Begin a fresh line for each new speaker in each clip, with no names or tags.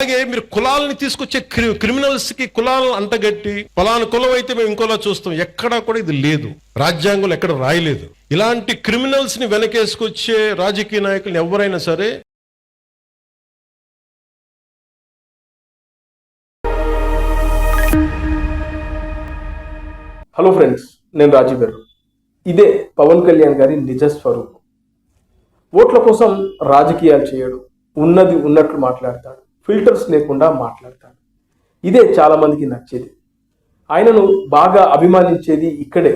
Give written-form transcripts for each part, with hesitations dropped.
అలాగే మీరు కులాలని తీసుకొచ్చే క్రిమినల్స్ కి కులాలను అంటగట్టి పలానా కులం అయితే మేము ఇంకోలా చూస్తాం, ఎక్కడా కూడా ఇది లేదు, రాజ్యాంగంలో ఎక్కడ రాయలేదు. ఇలాంటి క్రిమినల్స్ ని వెనకేసుకొచ్చే రాజకీయ నాయకులు ఎవరైనా సరే
హలో ఫ్రెండ్స్, నేను రాజీవ్ గారు. ఇదే పవన్ కళ్యాణ్ గారి నిజ స్వరూపం. ఓట్ల కోసం రాజకీయాలు చేయడు, ఉన్నది ఉన్నట్లు మాట్లాడతాడు, ఫిల్టర్స్ లేకుండా మాట్లాడతాడు. ఇదే చాలా మందికి నచ్చేది. ఆయనను బాగా అభిమానించేది ఇక్కడే.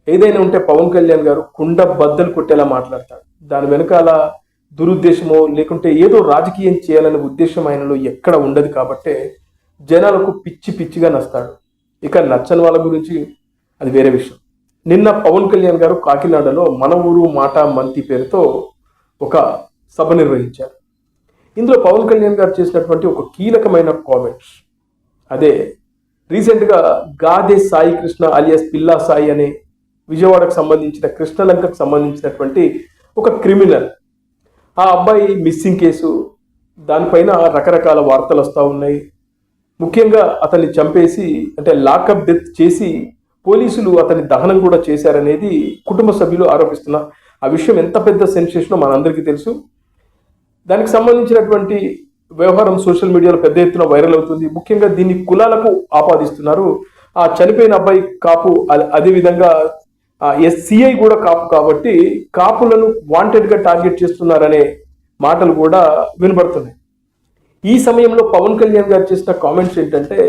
ఏదైనా ఉంటే పవన్ కళ్యాణ్ గారు కుండ బద్దలు కొట్టేలా మాట్లాడతాడు. దాని వెనకాల దురుద్దేశమో లేకుంటే ఏదో రాజకీయం చేయాలనే ఉద్దేశం ఆయనలో ఎక్కడ ఉండదు. కాబట్టే జనాలకు పిచ్చి పిచ్చిగా నస్తాడు. ఇక నచ్చని వాళ్ళ గురించి అది వేరే విషయం. నిన్న పవన్ కళ్యాణ్ గారు కాకినాడలో మన ఊరు మాట మంతి పేరుతో ఒక సభ నిర్వహించారు. ఇందులో పవన్ కళ్యాణ్ గారు చేసినటువంటి ఒక కీలకమైన కామెంట్స్, అదే రీసెంట్గా గాదే సాయి కృష్ణ అలియాస్ పిల్లా సాయి అనే విజయవాడకు సంబంధించిన కృష్ణలంకకు సంబంధించినటువంటి ఒక క్రిమినల్, ఆ అబ్బాయి మిస్సింగ్ కేసు, దానిపైన రకరకాల వార్తలు వస్తూ ఉన్నాయి. ముఖ్యంగా అతన్ని చంపేసి అంటే లాకప్ డెత్ చేసి పోలీసులు అతని దహనం కూడా చేశారనేది కుటుంబ సభ్యులు ఆరోపిస్తున్నారు. ఆ విషయం ఎంత పెద్ద సెన్సేషనో మనందరికీ తెలుసు. దానికి సంబంధించినటువంటి వ్యవహారం సోషల్ మీడియాలో పెద్ద ఎత్తున వైరల్ అవుతుంది. ముఖ్యంగా దీన్ని కులాలకు ఆపాదిస్తున్నారు. ఆ చనిపోయిన అబ్బాయి కాపు, అదేవిధంగా ఎస్సీఐ కూడా కాపు, కాబట్టి కాపులను వాంటెడ్గా టార్గెట్ చేస్తున్నారనే మాటలు కూడా వినబడుతున్నాయి. ఈ సమయంలో పవన్ కళ్యాణ్ గారు చేసిన కామెంట్స్ ఏంటంటే,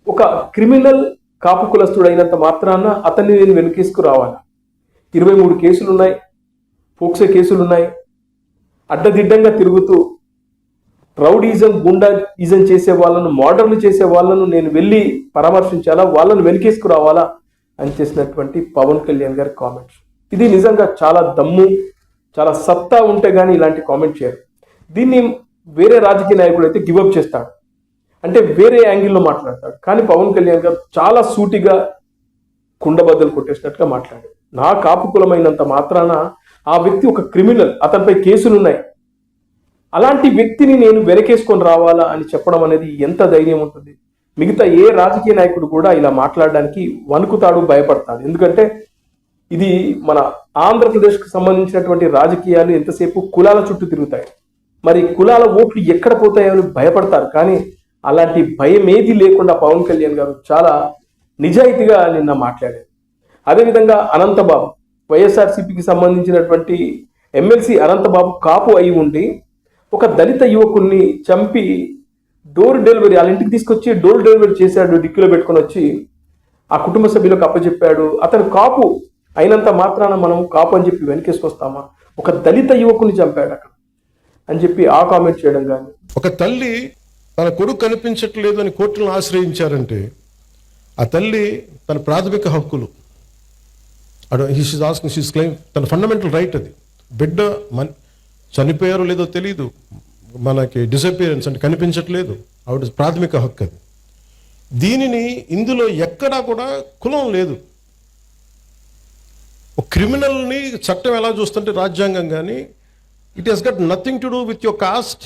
ఒక క్రిమినల్ కాపు కులస్తుడైనంత మాత్రాన అతన్ని నేను వెనుకేసుకు రావాలి. 23 కేసులు ఉన్నాయి, పోక్సో కేసులు ఉన్నాయి. అడ్డదిడ్డంగా తిరుగుతూ రౌడీజం గుండాయిజం చేసే వాళ్ళను, మర్డర్లు చేసే వాళ్ళను నేను వెళ్ళి పరామర్శించాలా, వాళ్ళను వెనుకేసుకు రావాలా అని చేసినటువంటి పవన్ కళ్యాణ్ గారి కామెంట్స్. ఇది నిజంగా చాలా దమ్ము, చాలా సత్తా ఉంటే కానీ ఇలాంటి కామెంట్ చేయరు. దీన్ని వేరే రాజకీయ నాయకుడు అయితే గివప్ చేస్తాడు, అంటే వేరే యాంగిల్లో మాట్లాడతాడు. కానీ పవన్ కళ్యాణ్ గారు చాలా సూటిగా కుండబద్దలు కొట్టేసినట్టుగా మాట్లాడాడు. నా కాపు కులమైనంత మాత్రాన ఆ వ్యక్తి ఒక క్రిమినల్, అతనిపై కేసులున్నాయి, అలాంటి వ్యక్తిని నేను వెనకేసుకొని రావాలా అని చెప్పడం అనేది ఎంత ధైర్యం ఉంటుంది? మిగతా ఏ రాజకీయ నాయకుడు కూడా ఇలా మాట్లాడడానికి వణుకుతాడు, భయపడతాడు. ఎందుకంటే ఇది మన ఆంధ్రప్రదేశ్కి సంబంధించినటువంటి రాజకీయాలు ఎంతసేపు కులాల చుట్టూ తిరుగుతాయి. మరి కులాల ఓట్లు ఎక్కడ పోతాయో అని భయపడతారు. కానీ అలాంటి భయం ఏది లేకుండా పవన్ కళ్యాణ్ గారు చాలా నిజాయితీగా నిన్న మాట్లాడారు. అదేవిధంగా అనంతబాబు, వైఎస్ఆర్సీపీకి సంబంధించినటువంటి ఎమ్మెల్సీ అనంతబాబు కాపు అయి ఉండి ఒక దళిత యువకుడిని చంపి డోర్ డెలివరీ, వాళ్ళ ఇంటికి తీసుకొచ్చి డోర్ డెలివరీ చేశాడు, డిక్కీలో పెట్టుకొని వచ్చి ఆ కుటుంబ సభ్యులకు అప్పచెప్పాడు. అతను కాపు అయినంత మాత్రాన మనం కాపు అని చెప్పి వెనకేసుకొస్తామా? ఒక దళిత యువకుని చంపాడు అక్కడ అని చెప్పి ఆ కామెంట్ చేయడం. కానీ
ఒక తల్లి తన కొడుకు కనిపించట్లేదు అని కోర్టులను ఆశ్రయించారంటే ఆ తల్లి తన ప్రాథమిక హక్కులు క్లెయిమ్, తన ఫండమెంటల్ రైట్ అది. బిడ్డ చనిపోయారో లేదో తెలియదు, మనకి డిసపియరెన్స్ అంటే కనిపించట్లేదు, ఆవిడ ప్రాథమిక హక్కు అది. దీనిని ఇందులో ఎక్కడా కూడా కులం లేదు. ఒక క్రిమినల్ని చట్టం ఎలా చూస్తుంటే రాజ్యాంగం కానీ, it has got nothing to do with your caste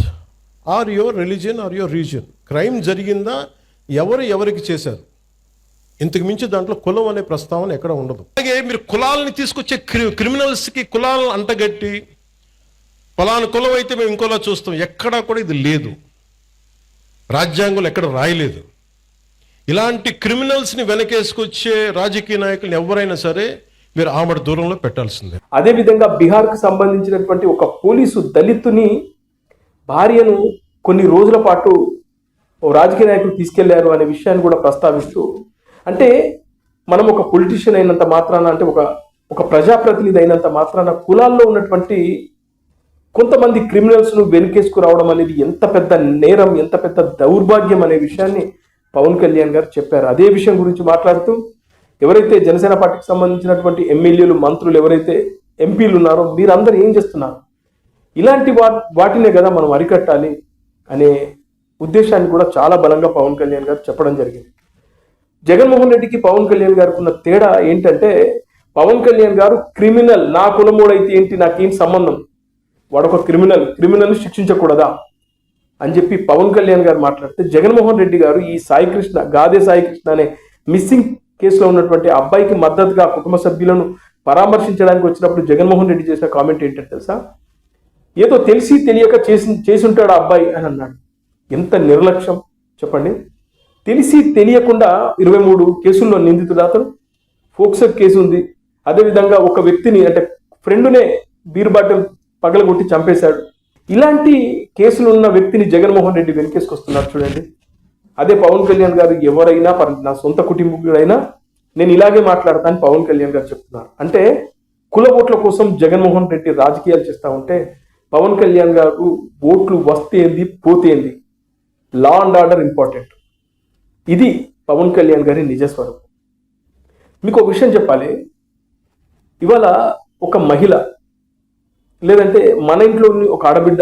or your religion or your region. Crime జరిగిందా, ఎవరికి చేశారు, ఇంతకు మించి దాంట్లో కులం అనే ప్రస్తావన ఎక్కడ ఉండదు. అలాగే మీరు కులాలని తీసుకొచ్చే క్రిమినల్స్కి కులాలను అంటగట్టి పలానా కులం అయితే మేము ఇంకోలా చూస్తాం, ఎక్కడా కూడా ఇది లేదు, రాజ్యాంగంలో ఎక్కడ రాయలేదు. ఇలాంటి క్రిమినల్స్ని వెనకేసుకొచ్చే రాజకీయ నాయకులను ఎవరైనా సరే మీరు ఆమెడ దూరంలో పెట్టాల్సిందే.
అదేవిధంగా బీహార్కు సంబంధించినటువంటి ఒక పోలీసు దళితుని భార్యను కొన్ని రోజుల పాటు ఓ రాజకీయ నాయకులు తీసుకెళ్లారు అనే విషయాన్ని కూడా ప్రస్తావిస్తూ, అంటే మనం ఒక పొలిటీషియన్ అయినంత మాత్రాన, అంటే ఒక ప్రజాప్రతినిధి అయినంత మాత్రాన కులాల్లో ఉన్నటువంటి కొంతమంది క్రిమినల్స్ను వెనుకేసుకు రావడం అనేది ఎంత పెద్ద నేరం, ఎంత పెద్ద దౌర్భాగ్యం అనే విషయాన్ని పవన్ కళ్యాణ్ గారు చెప్పారు. అదే విషయం గురించి మాట్లాడుతూ, ఎవరైతే జనసేన పార్టీకి సంబంధించినటువంటి ఎమ్మెల్యేలు, మంత్రులు, ఎవరైతే ఎంపీలు ఉన్నారో మీరందరూ ఏం చేస్తున్నారు, ఇలాంటి వాటినే కదా మనం అరికట్టాలి అనే ఉద్దేశాన్ని కూడా చాలా బలంగా పవన్ కళ్యాణ్ గారు చెప్పడం జరిగింది. జగన్మోహన్ రెడ్డికి పవన్ కళ్యాణ్ గారికి ఉన్న తేడా ఏంటంటే, పవన్ కళ్యాణ్ గారు క్రిమినల్, నా కులమోడైతే ఏంటి, నాకేం సంబంధం, వాడొక క్రిమినల్ శిక్షించకూడదా? అని చెప్పి పవన్ కళ్యాణ్ గారు మాట్లాడితే, జగన్మోహన్ రెడ్డి గారు ఈ సాయికృష్ణ, గాదే సాయికృష్ణ అనే మిస్సింగ్ కేసులో ఉన్నటువంటి అబ్బాయికి మద్దతుగా కుటుంబ సభ్యులను పరామర్శించడానికి వచ్చినప్పుడు జగన్మోహన్ రెడ్డి చేసిన కామెంట్ ఏంటంటే తెలుసా, ఏదో తెలిసి తెలియక చేసి ఉంటాడు ఆ అబ్బాయి అని అన్నాడు. ఎంత నిర్లక్ష్యం చెప్పండి. తెలిసి తెలియకుండా 23 కేసుల్లో నిందితుడు అతను. ఫోక్సో కేసు ఉంది. అదేవిధంగా ఒక వ్యక్తిని, అంటే ఫ్రెండ్నే బీర్ బాటిల్ పగలగొట్టి చంపేశాడు. ఇలాంటి కేసులు ఉన్న వ్యక్తిని జగన్మోహన్ రెడ్డి వెనకేసుకొస్తున్నారు చూడండి. అదే పవన్ కళ్యాణ్ గారు ఎవరైనా, నా సొంత కుటుంబీకుడైనా నేను ఇలాగే మాట్లాడతాను పవన్ కళ్యాణ్ గారు చెప్తున్నారు. అంటే కుల ఓట్ల కోసం జగన్మోహన్ రెడ్డి రాజకీయాలు చేస్తూ ఉంటే పవన్ కళ్యాణ్ గారు ఓట్లు వస్తేంది పోతేంది, లా అండ్ ఆర్డర్ ఇంపార్టెంట్. ఇది పవన్ కళ్యాణ్ గారి నిజస్వరూపం. మీకు ఒక విషయం చెప్పాలి. ఇవాళ ఒక మహిళ, లేదంటే మన ఇంట్లోని ఒక ఆడబిడ్డ,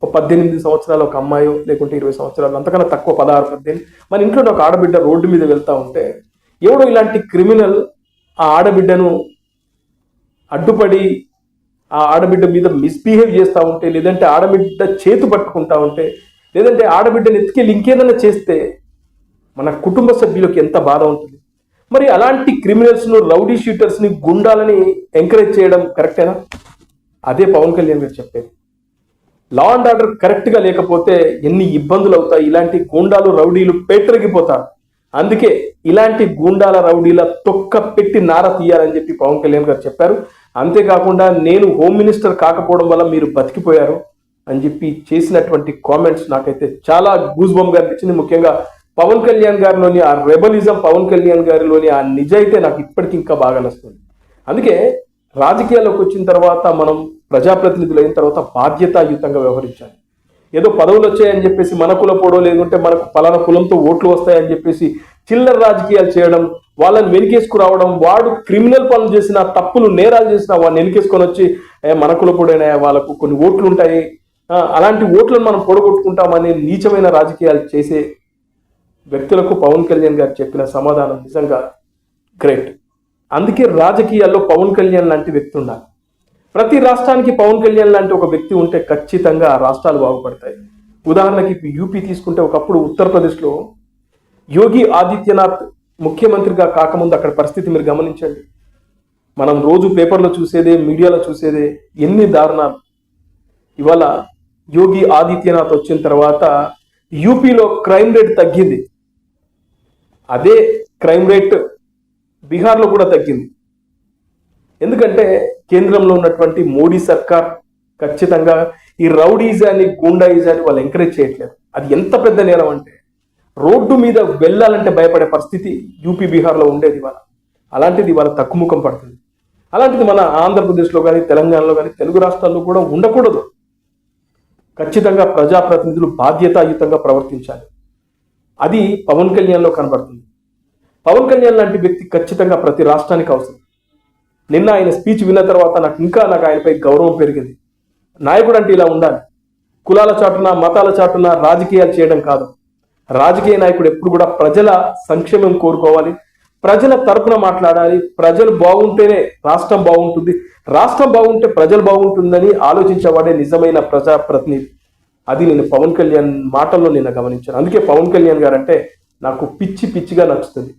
ఒక 18 సంవత్సరాలు ఒక అమ్మాయో, లేకుంటే 20 సంవత్సరాలు, అంతకన్నా తక్కువ 16, 18, మన ఇంట్లోని ఒక ఆడబిడ్డ రోడ్డు మీద వెళ్తూ ఉంటే ఎవడో ఇలాంటి క్రిమినల్ ఆ ఆడబిడ్డను అడ్డుపడి ఆ ఆడబిడ్డ మీద మిస్బిహేవ్ చేస్తూ ఉంటే, లేదంటే ఆడబిడ్డ చేతు పట్టుకుంటా ఉంటే, లేదంటే ఆడబిడ్డను ఎత్తుకెళ్ళి ఇంకేదైనా చేస్తే మన కుటుంబ సభ్యులకు ఎంత బాధ ఉంటుంది. మరి అలాంటి క్రిమినల్స్ను, రౌడీ షూటర్స్ని, గుండాలని ఎంకరేజ్ చేయడం కరెక్టేనా? అదే పవన్ కళ్యాణ్ గారు చెప్పేది. లా అండ్ ఆర్డర్ కరెక్ట్గా లేకపోతే ఎన్ని ఇబ్బందులు అవుతాయి. ఇలాంటి గూండాలు, రౌడీలు పేటరిగిపోతారు. అందుకే ఇలాంటి గూండాల, రౌడీల తొక్క పెట్టి నార తీయాలని చెప్పి పవన్ కళ్యాణ్ గారు చెప్పారు. అంతేకాకుండా నేను హోమ్ మినిస్టర్ కాకపోవడం వల్ల మీరు బతికిపోయారు అని చెప్పి చేసినటువంటి కామెంట్స్ నాకైతే చాలా గూస్ బంప్ గా అనిపించింది. ముఖ్యంగా పవన్ కళ్యాణ్ గారిలోని ఆ రెబలిజం, పవన్ కళ్యాణ్ గారిలోని ఆ నిజాయితీ నాకు ఇప్పటికీ ఇంకా బాగా నచ్చుతుంది. అందుకే రాజకీయాల్లోకి వచ్చిన తర్వాత మనం ప్రజాప్రతినిధులు అయిన తర్వాత బాధ్యతాయుతంగా వ్యవహరించాలి. ఏదో పదవులు వచ్చాయని చెప్పేసి మన కులపోడో, లేకుంటే మనకు పలానా కులంతో ఓట్లు వస్తాయని చెప్పేసి చిల్లర రాజకీయాలు చేయడం, వాళ్ళని వెనుకేసుకురావడం, వాడు క్రిమినల్ పనులు చేసిన, తప్పులు నేరాలు చేసిన వాడిని వెనుకేసుకొని వచ్చి మన కులపోడైనా వాళ్ళకు కొన్ని ఓట్లు ఉంటాయి, అలాంటి ఓట్లను మనం పొడగొట్టుకుంటామనే నీచమైన రాజకీయాలు చేసే వ్యక్తులకు పవన్ కళ్యాణ్ గారు చెప్పిన సమాధానం నిజంగా గ్రేట్. అందుకే రాజకీయాల్లో పవన్ కళ్యాణ్ లాంటి వ్యక్తి ఉండాలి. ప్రతి రాష్ట్రానికి పవన్ కళ్యాణ్ లాంటి ఒక వ్యక్తి ఉంటే ఖచ్చితంగా ఆ రాష్ట్రాలు బాగుపడతాయి. ఉదాహరణకి యూపీ తీసుకుంటే, ఒకప్పుడు ఉత్తరప్రదేశ్లో యోగి ఆదిత్యనాథ్ ముఖ్యమంత్రిగా కాకముందు అక్కడ పరిస్థితి మీరు గమనించండి. మనం రోజు పేపర్లో చూసేదే, మీడియాలో చూసేదే ఎన్ని దారుణాలు. ఇవాళ యోగి ఆదిత్యనాథ్ వచ్చిన తర్వాత యూపీలో క్రైమ్ రేట్ తగ్గింది. అదే క్రైమ్ రేట్ బీహార్లో కూడా తగ్గింది. ఎందుకంటే కేంద్రంలో ఉన్నటువంటి మోడీ సర్కార్ ఖచ్చితంగా ఈ రౌడీజాన్ని, గూండాయిజాన్ని వాళ్ళు ఎంకరేజ్ చేయట్లేదు. అది ఎంత పెద్ద నేరం అంటే రోడ్డు మీద వెళ్ళాలంటే భయపడే పరిస్థితి యూపీ, బీహార్లో ఉండేది. ఇవాళ అలాంటిది ఇవాళ తక్కుముఖం పడుతుంది. అలాంటిది మన ఆంధ్రప్రదేశ్లో కానీ, తెలంగాణలో కానీ, తెలుగు రాష్ట్రాల్లో కూడా ఉండకూడదు. ఖచ్చితంగా ప్రజాప్రతినిధులు బాధ్యతాయుతంగా ప్రవర్తించాలి. అది పవన్ కళ్యాణ్లో కనబడుతుంది. పవన్ కళ్యాణ్ లాంటి వ్యక్తి ఖచ్చితంగా ప్రతి రాష్ట్రానికి అవసరం. నిన్న ఆయన స్పీచ్ విన్న తర్వాత నాకు ఆయనపై గౌరవం పెరిగింది. నాయకుడు అంటే ఇలా ఉండాలి. కులాల చాటున, మతాల చాటున రాజకీయాలు చేయడం కాదు. రాజకీయ నాయకుడు ఎప్పుడు కూడా ప్రజల సంక్షేమం కోరుకోవాలి, ప్రజల తరపున మాట్లాడాలి. ప్రజలు బాగుంటేనే రాష్ట్రం బాగుంటుంది, రాష్ట్రం బాగుంటే ప్రజలు బాగుంటుందని ఆలోచించేవాడే నిజమైన ప్రజాప్రతినిధి. అది నేను పవన్ కళ్యాణ్ మాటల్లో నిన్న గమనించాను. అందుకే పవన్ కళ్యాణ్ గారు అంటే నాకు పిచ్చిగా నచ్చుతుంది.